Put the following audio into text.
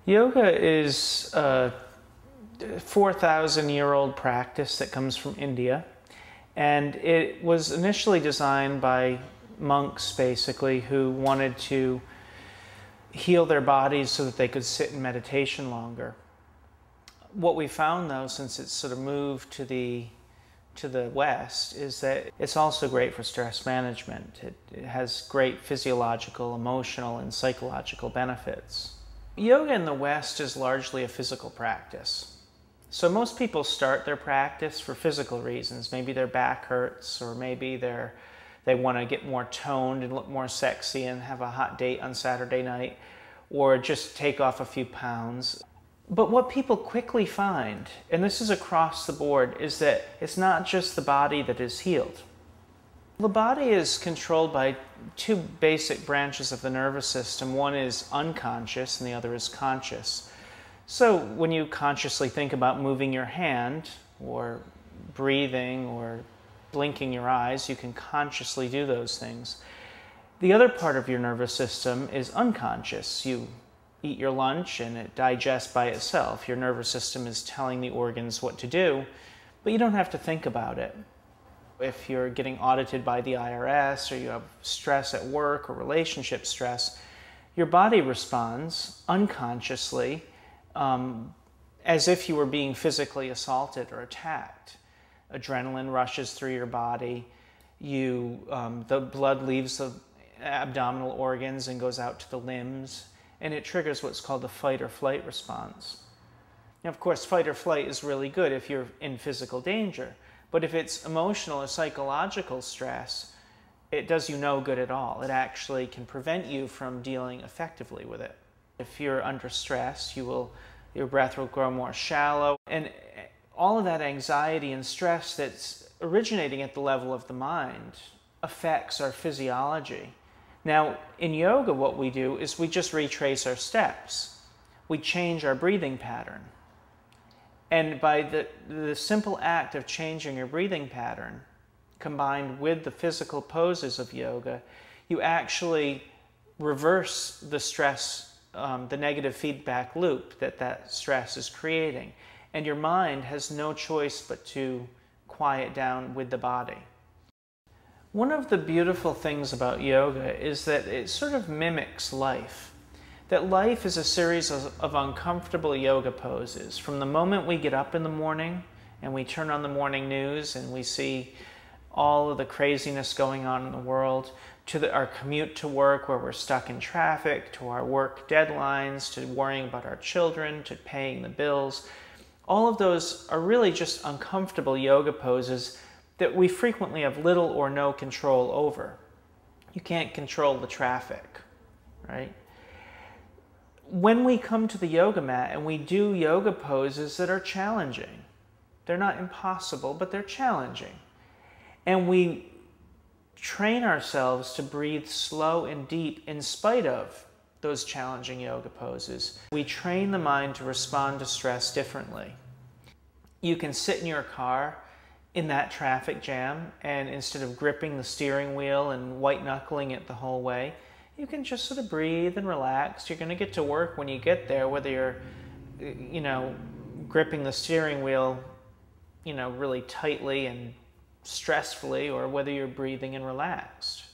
Yoga is a 4,000-year-old practice that comes from India, and it was initially designed by monks, basically, who wanted to heal their bodies so that they could sit in meditation longer. What we found, though, since it's sort of moved to the West, is that it's also great for stress management. It has great physiological, emotional, and psychological benefits. Yoga in the West is largely a physical practice. So most people start their practice for physical reasons. Maybe their back hurts, or maybe they want to get more toned and look more sexy and have a hot date on Saturday night, or just take off a few pounds. But what people quickly find, and this is across the board, is that it's not just the body that is healed. The body is controlled by two basic branches of the nervous system. One is unconscious and the other is conscious. So when you consciously think about moving your hand or breathing or blinking your eyes, you can consciously do those things. The other part of your nervous system is unconscious. You eat your lunch and it digests by itself. Your nervous system is telling the organs what to do, but you don't have to think about it. If you're getting audited by the IRS, or you have stress at work or relationship stress, your body responds unconsciously as if you were being physically assaulted or attacked. Adrenaline rushes through your body. The blood leaves the abdominal organs and goes out to the limbs, and it triggers what's called the fight or flight response. Now, of course, fight or flight is really good if you're in physical danger. But if it's emotional or psychological stress, it does you no good at all. It actually can prevent you from dealing effectively with it. If you're under stress, your breath will grow more shallow. And all of that anxiety and stress that's originating at the level of the mind affects our physiology. Now, in yoga, what we do is we just retrace our steps. We change our breathing pattern. And by the simple act of changing your breathing pattern, combined with the physical poses of yoga, you actually reverse the stress, the negative feedback loop that stress is creating. And your mind has no choice but to quiet down with the body. One of the beautiful things about yoga is that it sort of mimics life. That life is a series of uncomfortable yoga poses. From the moment we get up in the morning and we turn on the morning news and we see all of the craziness going on in the world, to our commute to work where we're stuck in traffic, to our work deadlines, to worrying about our children, to paying the bills, all of those are really just uncomfortable yoga poses that we frequently have little or no control over. You can't control the traffic, right? When we come to the yoga mat and we do yoga poses that are challenging, they're not impossible, but they're challenging. And we train ourselves to breathe slow and deep in spite of those challenging yoga poses. We train the mind to respond to stress differently. You can sit in your car in that traffic jam, and instead of gripping the steering wheel and white-knuckling it the whole way, you can just sort of breathe and relax. You're going to get to work when you get there, whether you're, gripping the steering wheel, really tightly and stressfully, or whether you're breathing and relaxed.